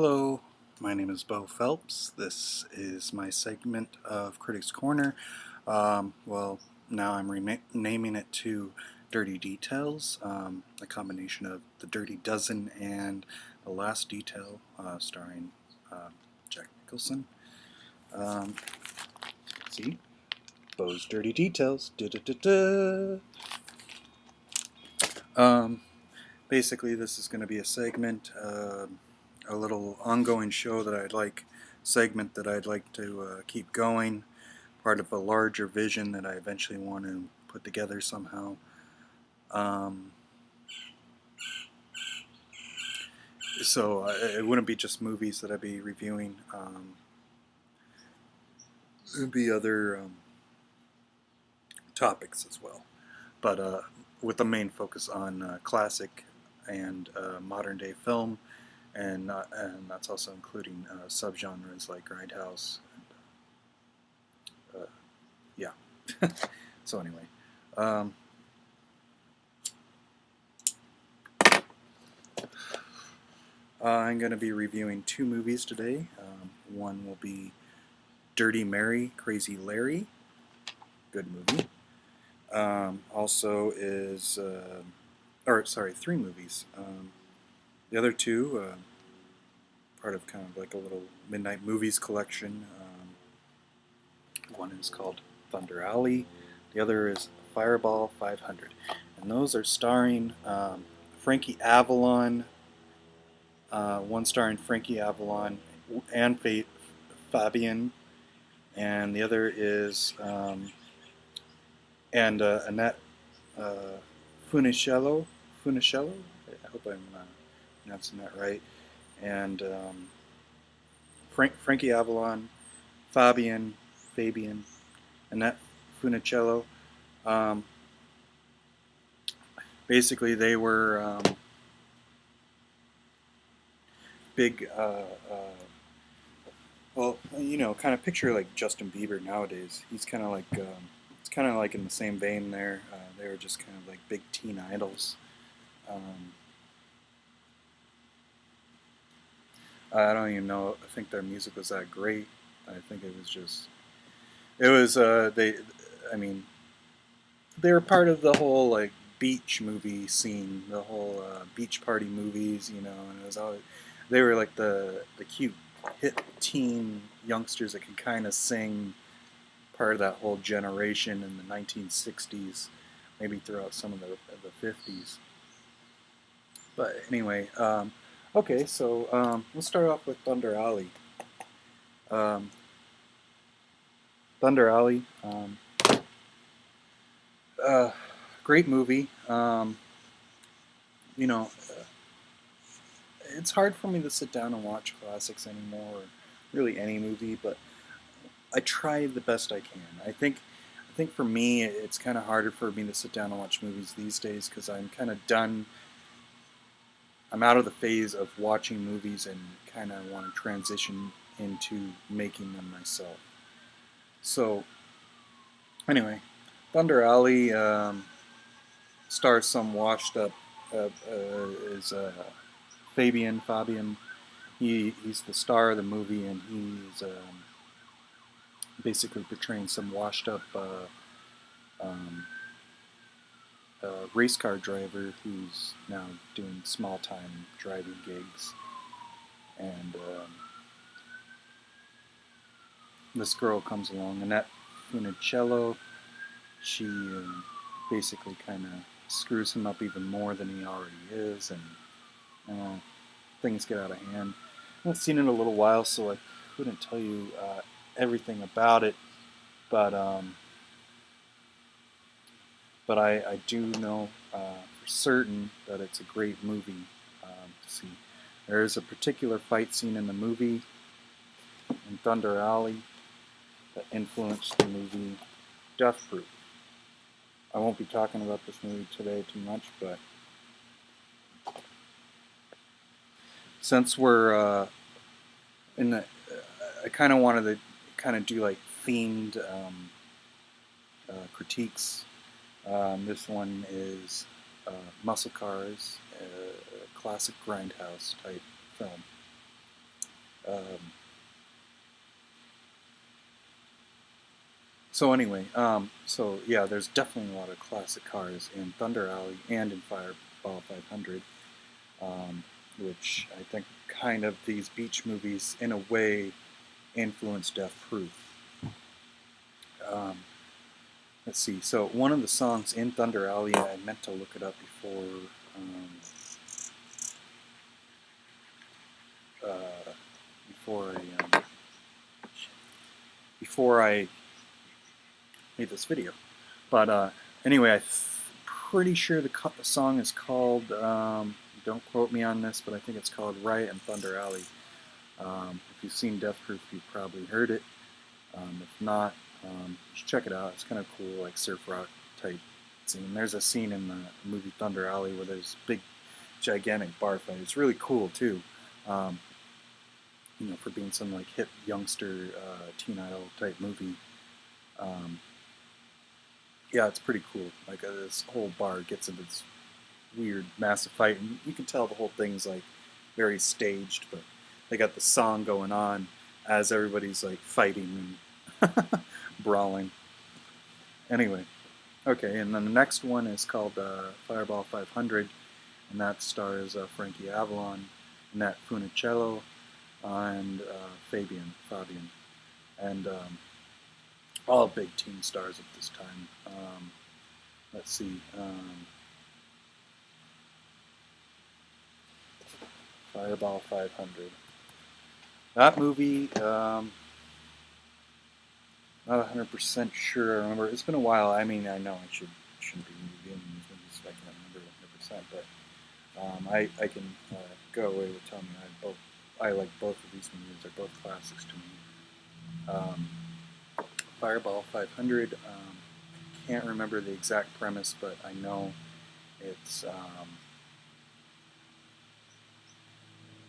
Hello, my name is Bo Phelps. This is my segment of Critics Corner. Well, now I'm renaming it to Dirty Details, a combination of The Dirty Dozen and The Last Detail, starring Jack Nicholson. See? Bo's Dirty Details. Da-da-da-da. Basically, this is going to be a segment, a little ongoing show that segment that I'd like to keep going, part of a larger vision that I eventually want to put together somehow. So it wouldn't be just movies that I'd be reviewing. It would be other topics as well, but with the main focus on classic and modern day film, and that's also including subgenres like grindhouse. Yeah. So anyway, um, I'm going to be reviewing two movies today. One will be Dirty Mary, Crazy Larry. Good movie. Also is, three movies. The other two, part of kind of like a little midnight movies collection. One is called Thunder Alley. The other is Fireball 500. And those are starring Frankie Avalon. One starring Frankie Avalon and Fabian, and the other is Annette Funicello. Funicello? I hope I'm pronouncing that right. And Frankie Avalon, Fabian, Annette Funicello. Basically, they were big, well, kind of picture like Justin Bieber nowadays. He's kind of like, it's kind of like in the same vein there. They were just kind of like big teen idols. I don't even know. I think their music was that great. I think it was just, it was, I mean, they were part of the whole like beach movie scene, the whole beach party movies, and it was always, they were like the cute hip teen youngsters that could kind of sing, part of that whole generation in the 1960s, maybe throughout some of the 50s. But anyway, okay, so let's start off with Thunder Alley. Thunder Alley, great movie. You know, it's hard for me to sit down and watch classics anymore, or really any movie, but I try the best I can. I think for me, it's kind of harder for me to sit down and watch movies these days because I'm kind of done. I'm out of the phase of watching movies and kind of want to transition into making them myself. So, anyway, Thunder Alley stars some washed up is Fabian. He's the star of the movie, and he's basically portraying some washed up um, race car driver who's now doing small time driving gigs. And this girl comes along, Annette Funicello. She basically kind of screws him up even more than he already is, and things get out of hand. I haven't seen it in a little while, so I couldn't tell you everything about it, but I do know for certain that it's a great movie to see. There is a particular fight scene in the movie, in Thunder Alley, that influenced the movie Death Proof. I won't be talking about this movie today too much, but since we're in the, I kind of wanted to kind of do like themed critiques. This one is Muscle Cars, a classic grindhouse type film. So anyway, so yeah, there's definitely a lot of classic cars in Thunder Alley and in Fireball 500, which I think kind of these beach movies, in a way, influenced Death Proof. Um, let's see. So one of the songs in Thunder Alley, I meant to look it up um, uh, before before I made this video. But anyway, I'm pretty sure the song is called. Don't quote me on this, but I think it's called "Riot in Thunder Alley." If you've seen Death Proof, you've probably heard it. If not, just check it out. It's kind of cool, like surf rock type scene. There's a scene in the movie Thunder Alley where there's a big, gigantic bar fight. It's really cool too. Um, for being some like hip youngster teen idol type movie. Um, yeah, it's pretty cool. Like this whole bar gets into this weird, massive fight, and you can tell the whole thing's like very staged. But they got the song going on as everybody's like fighting and brawling. Anyway, okay, and then the next one is called Fireball 500, and that stars Frankie Avalon, Nat Funicello, and Fabian, and all big teen stars at this time. Let's see. Fireball 500. That movie, not 100% sure I remember. It's been a while. I mean, I know I shouldn't be reviewing these movies so I can remember 100%, but I can go away with telling you I like both of these movies. They're both classics to me. Fireball 500. I can't remember the exact premise, but I know it's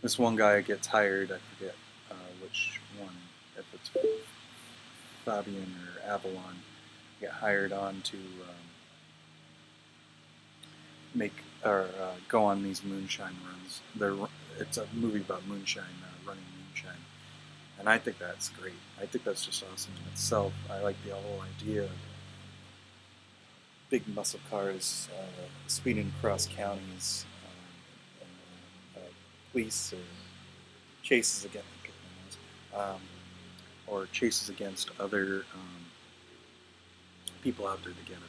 this one guy gets hired. I forget which one. If it's Fabian or Avalon, get hired on to make or go on these moonshine runs. It's a movie about moonshine, running moonshine, and I think that's great. I think that's just awesome in itself. I like the whole idea of big muscle cars speeding across counties, and police or chases against or chases against other people out there together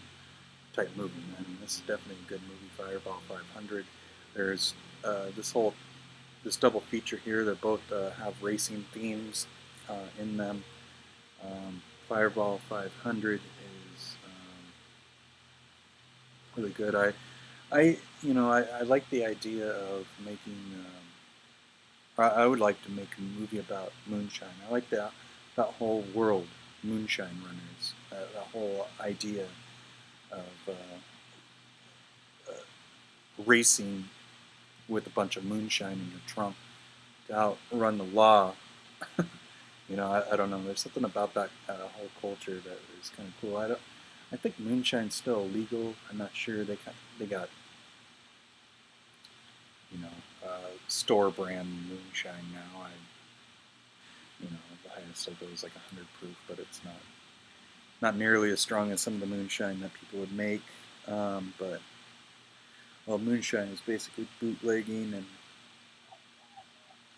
type movie. I mean, this is definitely a good movie, Fireball 500. There's this double feature here. They both have racing themes in them. Fireball 500 is really good. I like the idea of making. I would like to make a movie about moonshine. I like that whole world, moonshine runners. That whole idea of racing with a bunch of moonshine in your trunk to outrun the law. I don't know. There's something about that whole culture that is kind of cool. I think moonshine's still illegal. I'm not sure. They got store brand moonshine now. The highest of those like 100 proof, but it's not nearly as strong as some of the moonshine that people would make. But well, moonshine is basically bootlegging and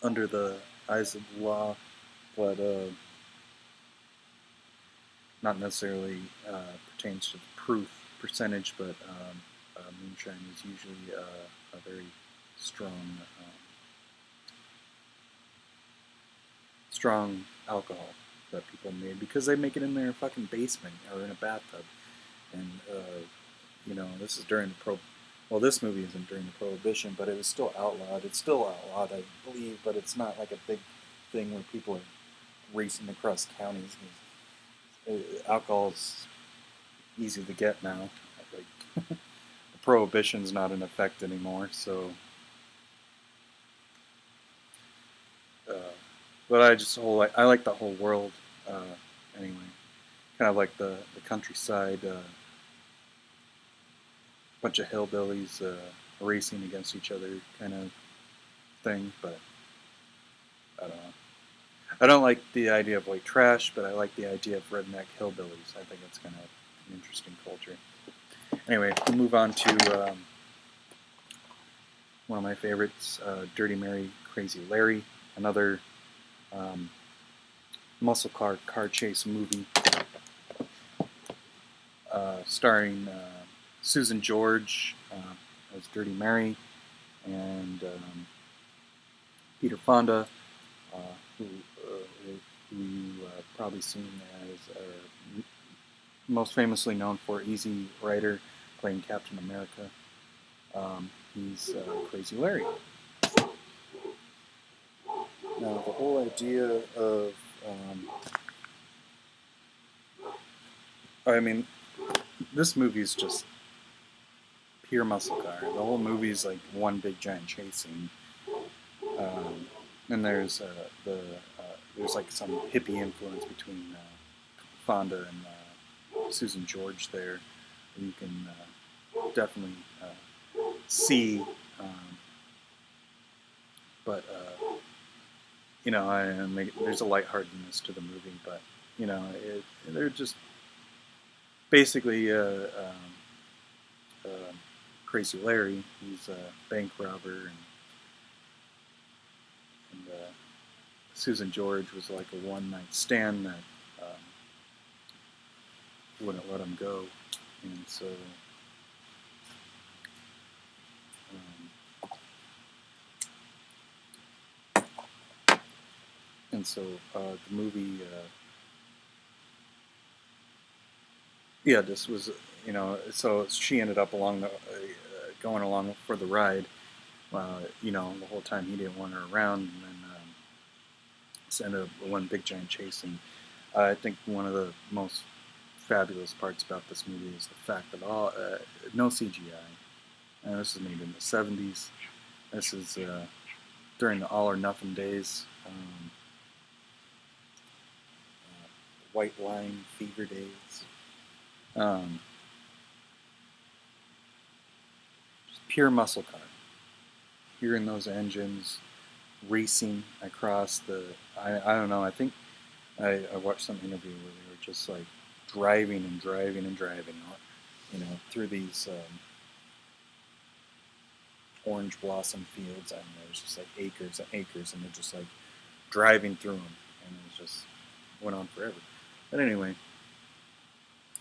under the eyes of the law, but not necessarily pertains to the proof percentage. But moonshine is usually a very strong alcohol that people made because they make it in their fucking basement or in a bathtub. And this is during the well, this movie isn't during the Prohibition, but it was still outlawed. It's still outlawed, I believe, but it's not like a big thing where people are racing across counties. Alcohol's easy to get now. Like the Prohibition's not in effect anymore, so. But I like the whole world anyway. Kind of like the countryside, bunch of hillbillies racing against each other kind of thing. But I don't know. I don't like the idea of white trash, but I like the idea of redneck hillbillies. I think it's kind of an interesting culture. Anyway, we'll move on to one of my favorites, Dirty Mary, Crazy Larry, another um, muscle car chase movie starring Susan George as Dirty Mary and Peter Fonda, uh, who probably seen as most famously known for Easy Rider, playing Captain America. He's Crazy Larry. Now, the whole idea of, I mean, this movie is just pure muscle car. The whole movie is like one big giant chase scene. And there's there's like some hippie influence between Fonda and Susan George there. You can definitely see, but you know, there's a lightheartedness to the movie, but you know, they're just basically Crazy Larry. He's a bank robber, and Susan George was like a one-night stand that wouldn't let him go, and so the movie, yeah, this was, you know, so she ended up going along for the ride. You know, the whole time he didn't want her around, and then it's ended up one big giant chase. And I think one of the most fabulous parts about this movie is the fact that no CGI. And this is made in the 70s. This is during the All or Nothing days, White Line Fever days. Just pure muscle car. Hearing those engines racing across the, I don't know, I think I watched some interview where they were just like driving and driving and driving, you know, through these orange blossom fields. I don't know, it was just like acres and acres, and they're just like driving through them, and it just went on forever. But anyway,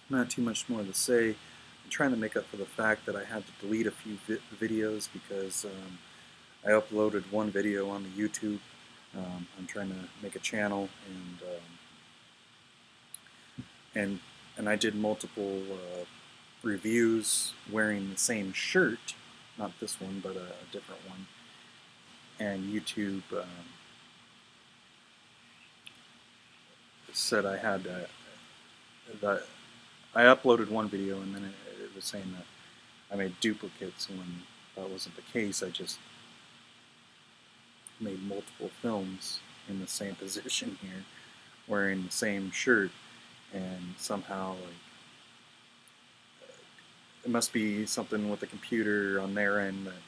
not too much more to say. I'm trying to make up for the fact that I had to delete a few videos because I uploaded one video on the YouTube. I'm trying to make a channel, and I did multiple reviews wearing the same shirt, not this one, but a different one. And YouTube said I had that I uploaded one video, and then it was saying that I made duplicates. When that wasn't the case, I just made multiple films in the same position here, wearing the same shirt, and somehow like it must be something with the computer on their end that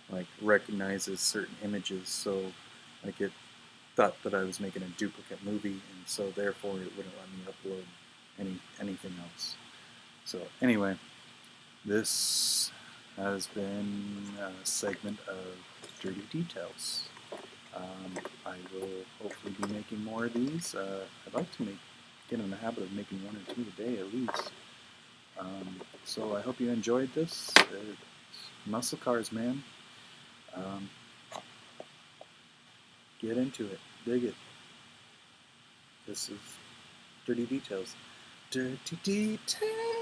like recognizes certain images, so like it thought that I was making a duplicate movie, and so therefore it wouldn't let me upload anything else. So anyway, this has been a segment of Dirty Details. I will hopefully be making more of these. I'd like to get in the habit of making one or two a day at least. So I hope you enjoyed this. Muscle cars, man. Get into it. Dig it. This is Dirty Details. Dirty Details.